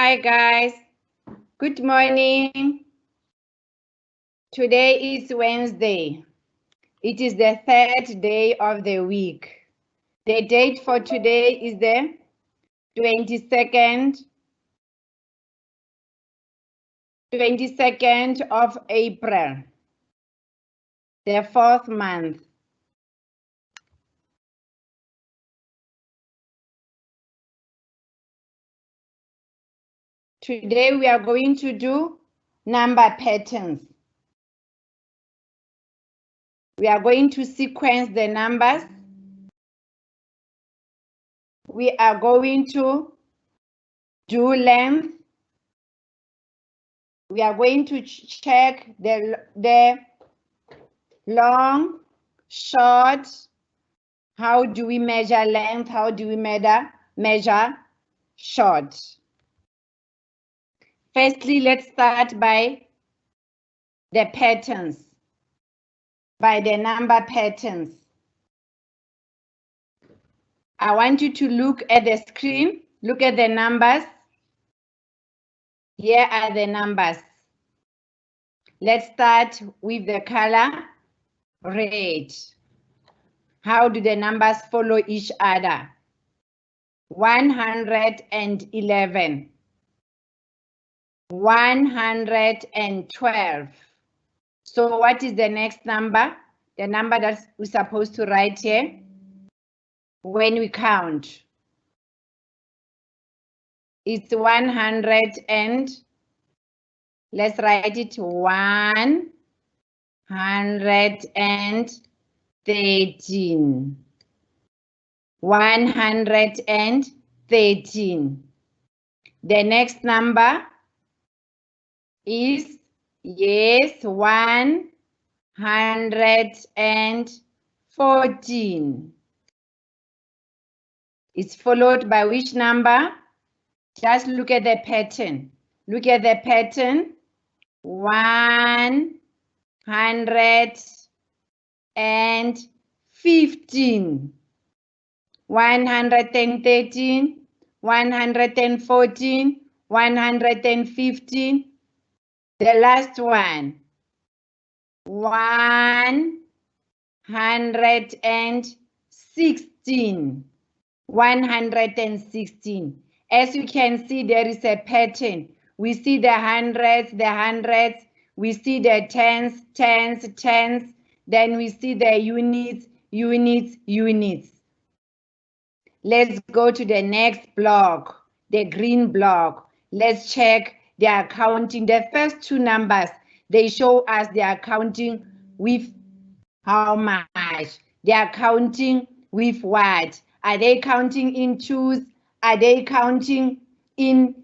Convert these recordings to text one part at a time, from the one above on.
Hi guys, good morning. Today is Wednesday. It is the third day of the week. The date for today is the 22nd of April, the fourth month. Today we are going to do number patterns. We are going to sequence the numbers. We are going to do length. We are going to check the long, short. How do we measure length? How do we measure short? Firstly, let's start by the patterns, by the number patterns. I want you to look at the screen, look at the numbers. Here are the numbers. Let's start with the color red. How do the numbers follow each other? 111, 112. So what is the next number? The number that we're supposed to write here when we count. It's 100 and let's write it 113. 113. The next number is, yes, 114. It's followed by which number? Just look at the pattern. Look at the pattern. 115. 113, 114, 115. The last one, 116. 116. As you can see, there is a pattern. We see the hundreds, we see the tens, then we see the units. Let's go to the next block, the green block. Let's check their counting. The first two numbers, they show us they are counting with how much? They are counting with what? Are they counting in twos? Are they counting in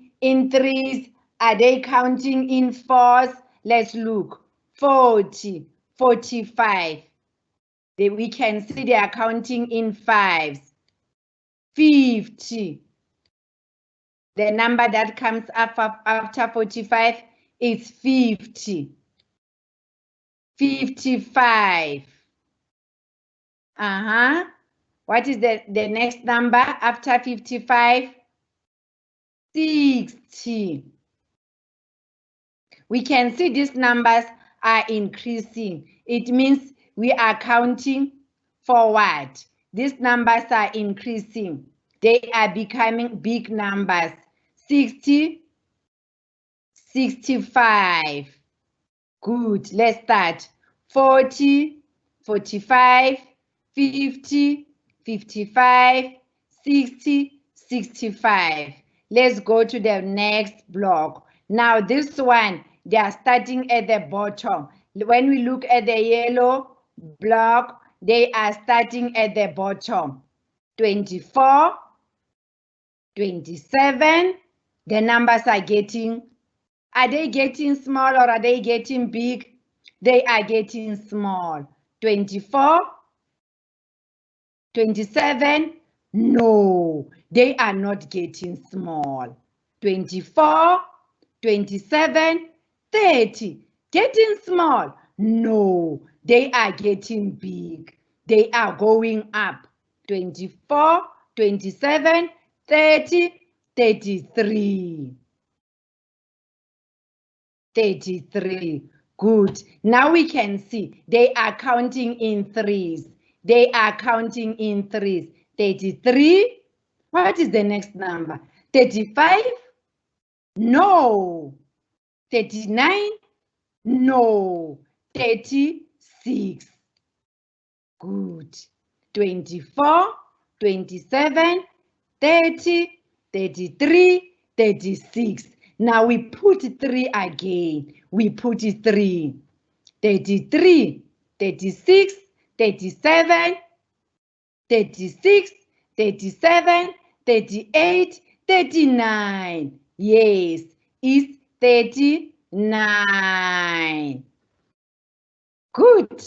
threes? Are they counting in fours? Let's look. 40, 45. We can see they are counting in fives. 50. The number that comes up after 45 is 50. 55. What is the next number after 55? 60. We can see these numbers are increasing. It means we are counting forward. These numbers are increasing. They are becoming big numbers. 60, 65. Good, let's start. 40, 45, 50, 55, 60, 65. Let's go to the next block. Now this one, they are starting at the bottom. When we look at the yellow block, they are starting at the bottom. 24, 27, the numbers are they getting small or are they getting big? They are getting small. 24, 27, no, they are not getting small. 24, 27, 30, getting small. No, they are getting big. They are going up. 24, 27, 30, 33. 33. Good. Now we can see they are counting in threes. They are counting in threes. 33. What is the next number? 35? No. 39? No. 36. Good. 24, 27, 30, 33, 36. Now we put 3 again. We put 3. 33, 36, 37, 36, 37, 38, 39. Yes, it's 39. Good.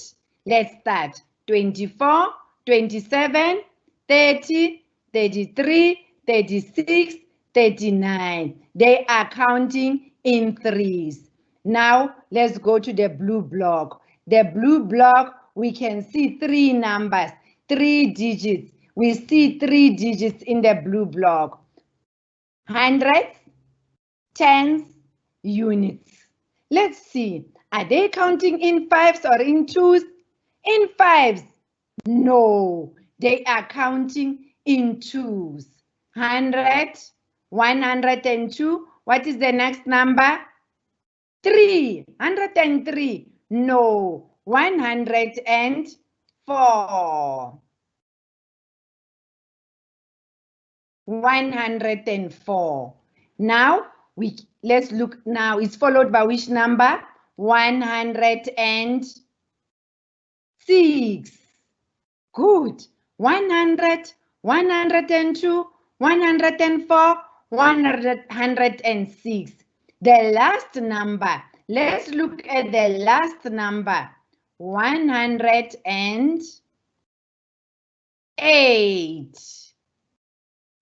Let's start. 24, 27, 30, 33, 36, 39. They are counting in threes. Now, let's go to the blue block. The blue block, we can see 3 numbers, 3 digits. We see 3 digits in the blue block. Hundreds, tens, units. Let's see. Are they counting in fives or in twos? In fives. No, they are counting in twos. 100, 102. What is the next number? 3. 103. No, 104. 104. Now let's look. Now it's followed by which number? 106. Good. 100, 102, 104, 106. The last number. Let's look at the last number. 108.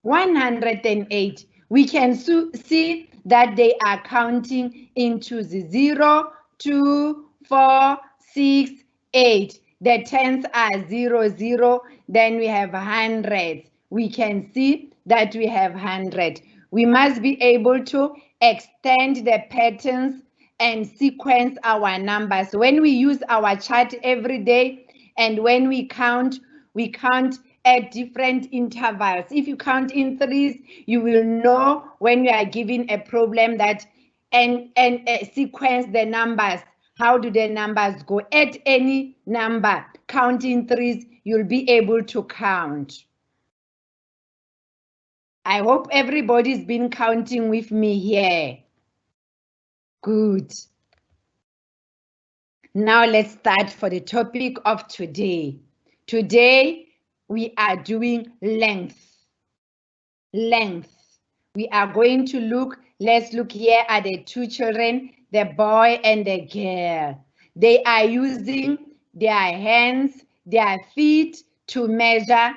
108. We can see that they are counting into the 0, 2, 4, 6, 8. The tens are 0, 0. Then we have hundreds. We can see that we have 100. We must be able to extend the patterns and sequence our numbers. When we use our chart every day and when we count at different intervals. If you count in threes, you will know when you are given a problem that and sequence the numbers. How do the numbers go? At any number, count in threes, you'll be able to count. I hope everybody's been counting with me here. Good. Now let's start for the topic of today. Today, we are doing length. Length. We are going to look, let's look here at the 2 children, the boy and the girl. They are using their hands, their feet to measure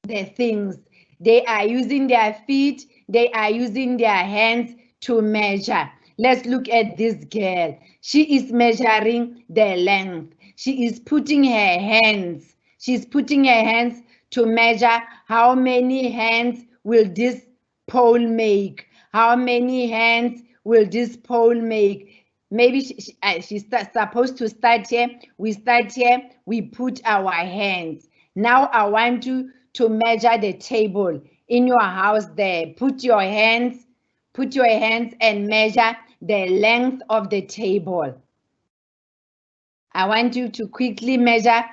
the things. They are using their feet, they are using their hands to measure. Let's look at this girl. She is measuring the length. She is putting her hands. She's putting her hands to measure how many hands will this pole make. How many hands will this pole make? Maybe she's supposed to start here. We start here. We put our hands. Now I want you to measure the table in your house there. Put your hands and measure the length of the table. I want you to quickly measure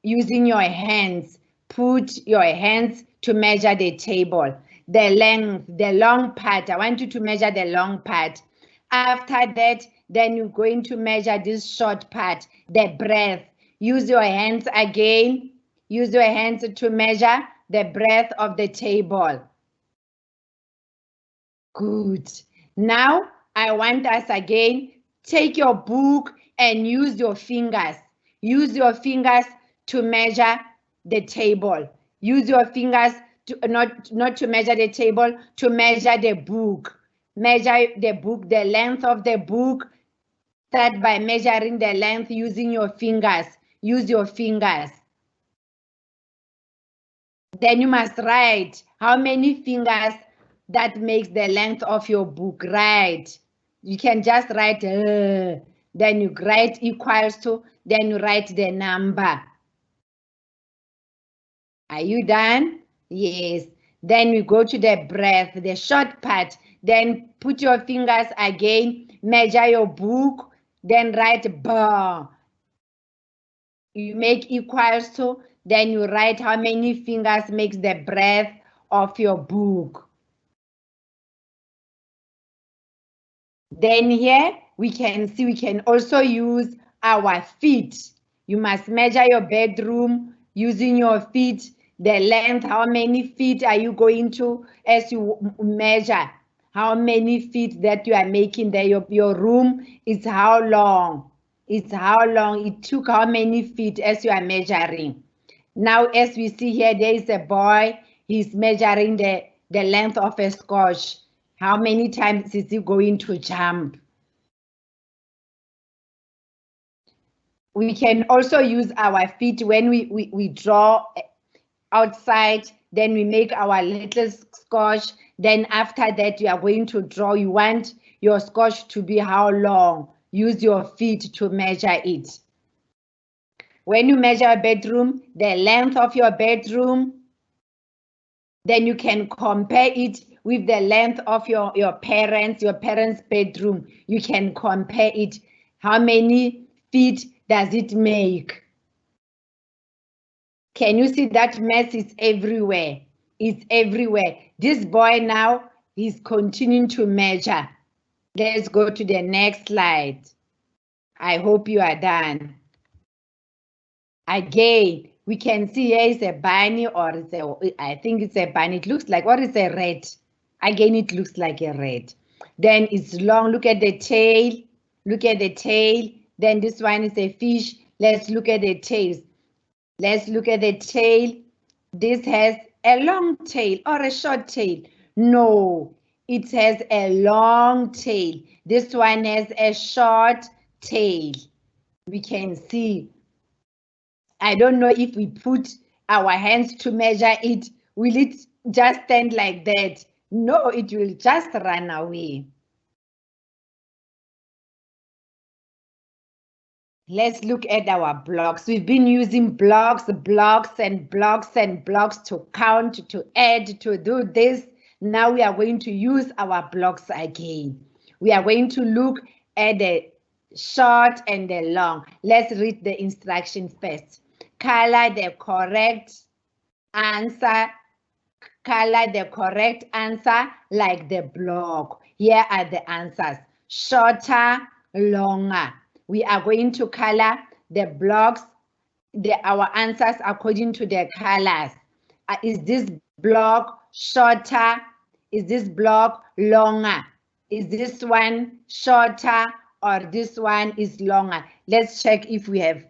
using your hands. Put your hands to measure the table. The length, the long part. I want you to measure the long part. After that, then you're going to measure this short part, the breadth. Use your hands again. Use your hands to measure the breadth of the table. Good. Now, I want us again, take your book and use your fingers. Use your fingers to measure the table. Use your fingers to not to measure the table, to measure the book. Measure the book, the length of the book. Start by measuring the length using your fingers. Use your fingers. Then you must write how many fingers that makes the length of your book. Write You can just write, then you write equals to, then you write the number. Are you done? Yes. Then we go to the breath, the short part. Then put your fingers again, measure your book, then write bar. You make equals to, then you write how many fingers makes the breadth of your book. Then here we can see we can also use our feet. You must measure your bedroom using your feet. The length, how many feet are you going to, as you measure how many feet that you are making there. Your room is how long. It's how long it took, how many feet as you are measuring. Now, as we see here, there is a boy. He's measuring the length of a scotch. How many times is he going to jump? We can also use our feet when we draw outside, then we make our little scotch. Then after that, you are going to draw. You want your scotch to be how long? Use your feet to measure it. When you measure a bedroom, the length of your bedroom, then you can compare it with the length of your parents' bedroom. You can compare it. How many feet does it make? Can you see that mess is everywhere? It's everywhere. This boy now, he's continuing to measure. Let's go to the next slide. I hope you are done. Again, we can see here is a bunny, or I think it's a bunny. It looks like, what is a rat? Again, it looks like a rat. Then it's long. Look at the tail. Look at the tail. Then this one is a fish. Let's look at the tails. Let's look at the tail. This has a long tail or a short tail. No, it has a long tail. This one has a short tail. We can see. I don't know if we put our hands to measure it, will it just stand like that? No, it will just run away. Let's look at our blocks. We've been using blocks and blocks to count, to add, to do this. Now we are going to use our blocks again. We are going to look at the short and the long. Let's read the instructions first. Color the correct answer. Color the correct answer like the block. Here are the answers. Shorter, longer. We are going to color the blocks, our answers according to the colors. Is this block shorter? Is this block longer? Is this one shorter or this one is longer? Let's check if we have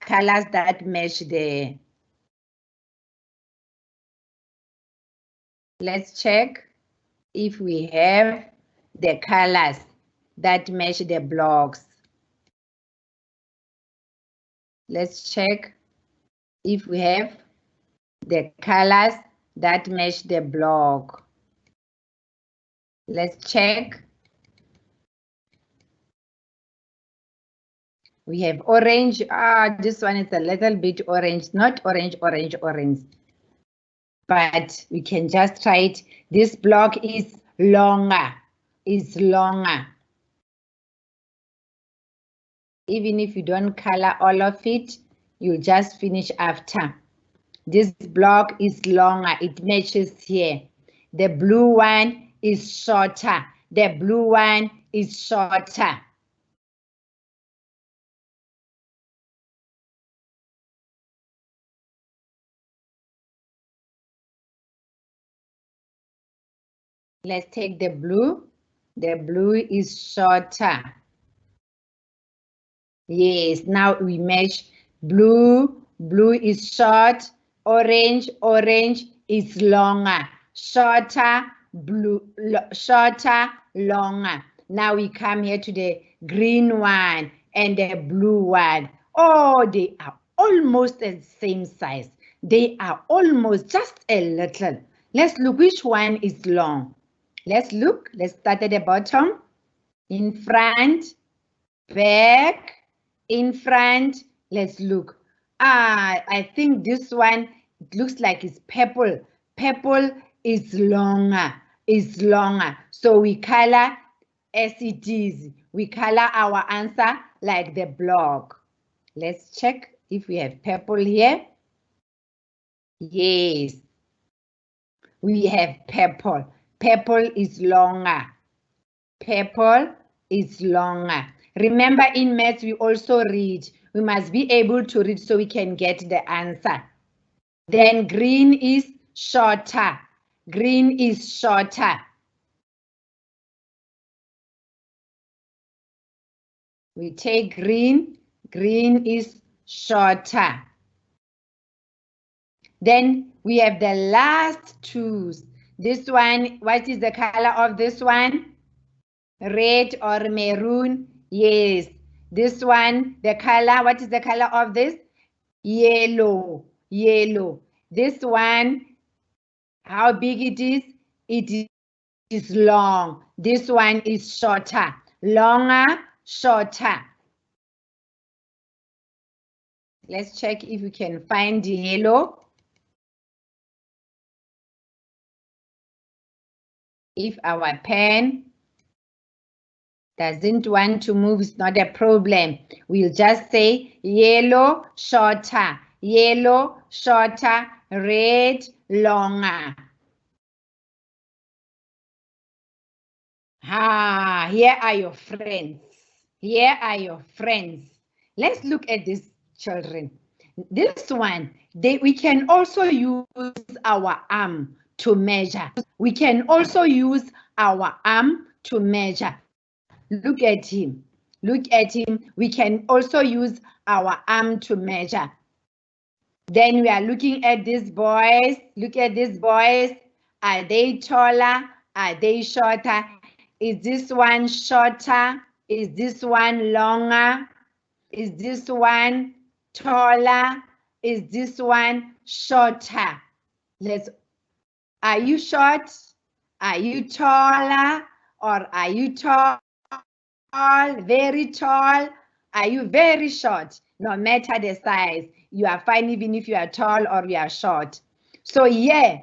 colors that match there. Let's check if we have the colors that match the blocks. Let's check if we have the colors that match the block. Let's check. We have orange. This one is a little bit orange, not orange. But we can just try it. This block is longer. Even if you don't color all of it, you just finish after. This block is longer. It matches here. The blue one is shorter. The blue one is shorter. Let's take the blue. The blue is shorter. Yes, now we match blue. Blue is short. Orange is longer. Shorter, blue, shorter, longer. Now we come here to the green one and the blue one. Oh, they are almost the same size. They are almost just a little. Let's look which one is long. Let's look. Let's start at the bottom. in front, back, in front. Let's look. I think this one, it looks like it's purple. Purple is longer, So we color as it is. We color our answer like the block. Let's check if we have purple here. Yes, we have purple. Purple is longer. Purple is longer. Remember, in maths, we also read. We must be able to read so we can get the answer. Then green is shorter. Green is shorter. We take green. Green is shorter. Then we have the last two. This one, what is the color of this one? Red or maroon? Yes. This one, the color, what is the color of this? Yellow. Yellow. This one, how big it is? It is long. This one is shorter. Longer, shorter. Let's check if we can find the yellow. If our pen doesn't want to move, it's not a problem. We'll just say yellow, shorter. Yellow, shorter. Red, longer. Here are your friends. Here are your friends. Let's look at these children. This one, we can also use our arm to measure. We can also use our arm to measure. Look at him. Look at him. We can also use our arm to measure. Then we are looking at these boys. Look at these boys. Are they taller? Are they shorter? Is this one shorter? Is this one longer? Is this one taller? Is this one shorter? Are you short? Are you taller? Or are you tall? Very tall? Are you very short? No matter the size, you are fine even if you are tall or you are short. So yeah,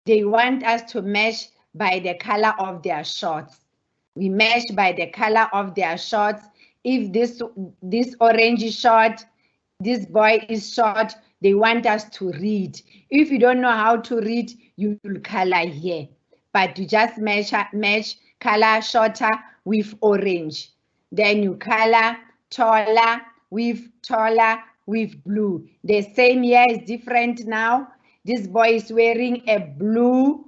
they want us to measure by the color of their shorts. We measure by the color of their shorts. If this orange is short, this boy is short, they want us to read. If you don't know how to read, you will color here. But you just match color shorter with orange. Then you color taller with blue. The same here is different now. This boy is wearing a blue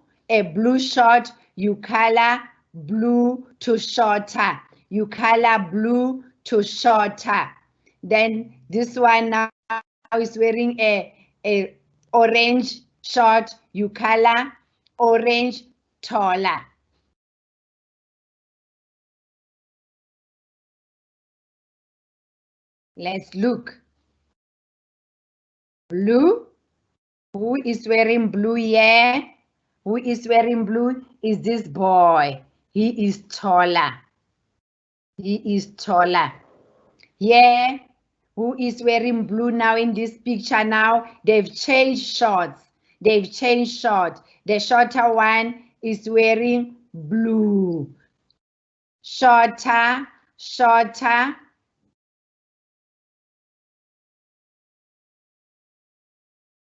shirt. You color blue to shorter. You color blue to shorter. Then this one now is wearing a orange shirt. You color orange taller. Let's look. Blue. Who is wearing blue here? Who is wearing blue? Is this boy. He is taller. He is taller. Yeah. Who is wearing blue now in this picture now? They've changed shorts. They've changed shorts. The shorter one is wearing blue. Shorter, shorter.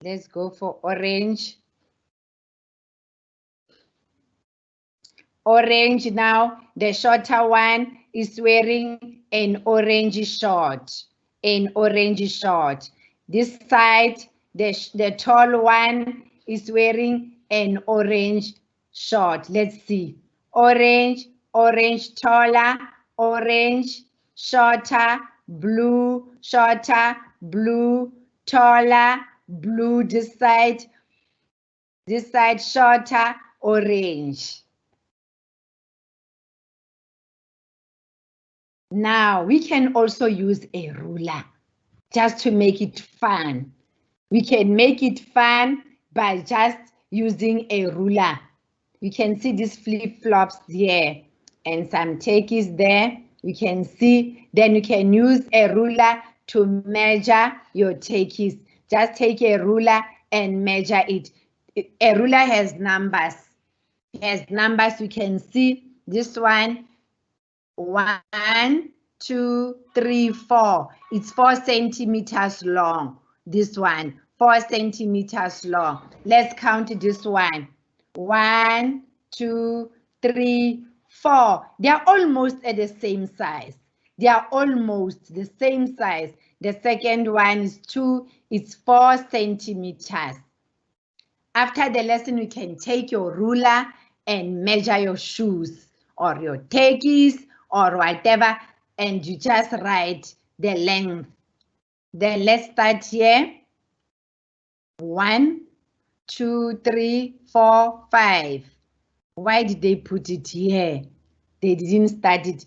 Let's go for orange. Orange now, the shorter one is wearing an orange short. An orange short. This side, the tall one is wearing an orange short. Let's see. Orange, orange taller, orange shorter, blue shorter, blue taller, blue this side shorter, orange. Now we can also use a ruler just to make it fun. We can make it fun by just using a ruler. You can see these flip-flops here. and some turkeys there. You can see, then you can use a ruler to measure your turkeys. Just take a ruler and measure it. A ruler has numbers. You can see this one, 1, 2, 3, 4. It's 4 centimeters long. This one, 4 centimeters long. Let's count this one. 1, 2, 3, 4. They are almost at the same size. They are almost the same size. The second one is 2. It's 4 centimeters. After the lesson, you can take your ruler and measure your shoes or your turkeys or whatever, and you just write the length. Then let's start here. 1, 2, 3, 4, 5. Why did they put it here? They didn't start it.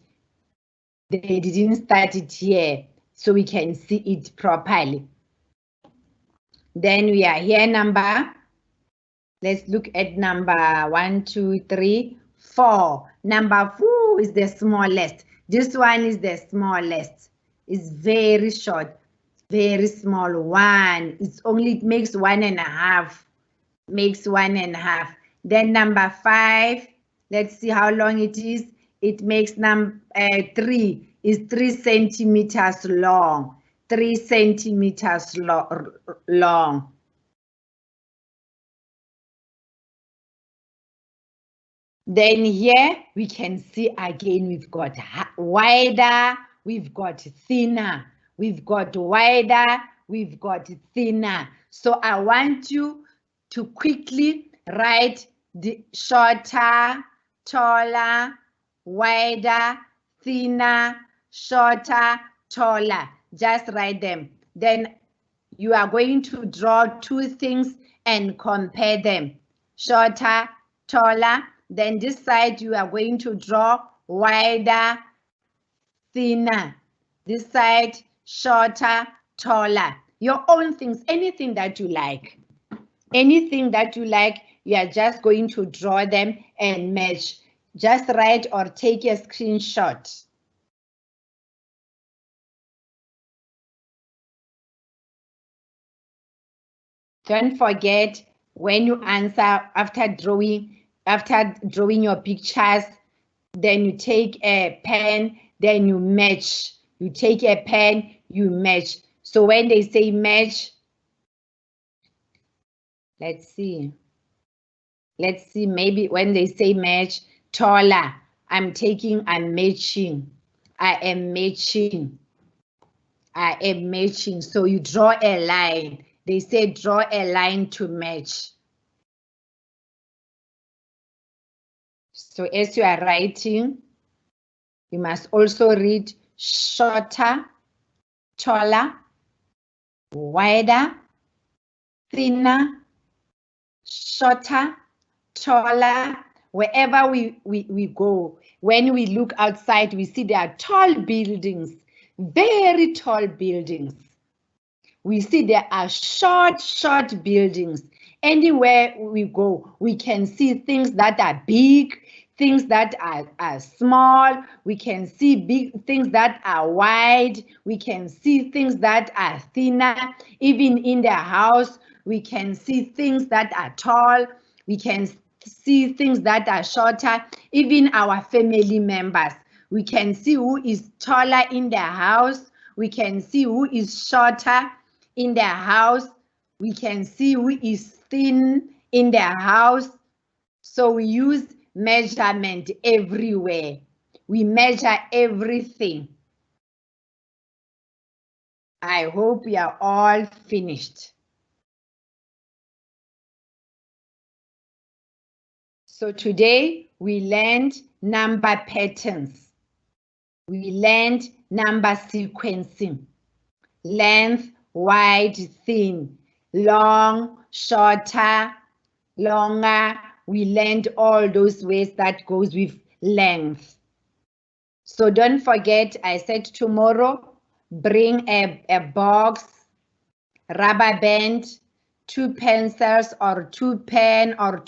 They didn't start it here, so we can see it properly. Then we are here number. Let's look at number 1, 2, 3, 4. Number 4 is the smallest. This one is the smallest. It's very short, very small. 1. It makes 1.5. Makes 1.5. Then number 5. Let's see how long it is. It makes 3. Is 3 centimeters long. 3 centimeters long. Then here we can see again we've got wider, we've got thinner, we've got wider, we've got thinner. So I want you to quickly write the shorter, taller, wider, thinner, shorter, taller. Just write them. Then you are going to draw 2 things and compare them. Shorter, taller. Then this side you are going to draw wider, thinner. This side shorter, taller. Your own things, anything that you like. Anything that you like, you are just going to draw them and match. Just write or take a screenshot. Don't forget, when you answer after drawing your pictures, then you take a pen, then you match. You take a pen, you match. So when they say match, let's see, maybe when they say match, taller, I'm matching. I am matching. I am matching. So you draw a line. They say draw a line to match. So as you are writing, you must also read shorter, taller, wider, thinner, shorter, taller. Wherever we go, when we look outside, we see there are tall buildings, very tall buildings. We see there are short buildings. Anywhere we go, we can see things that are big, things that are small. We can see big things that are wide. We can see things that are thinner. Even in the house, we can see things that are tall. We can see things that are shorter. Even our family members, we can see who is taller in the house. We can see who is shorter in the house. We can see who is thin in the house. So we use measurement everywhere. We measure everything. I hope we are all finished. So today we learned number patterns. We learned number sequencing. Length, wide, thin, long, shorter, longer. We learned all those ways that goes with length. So don't forget, I said tomorrow, bring a box, rubber band, 2 pencils or 2 pen or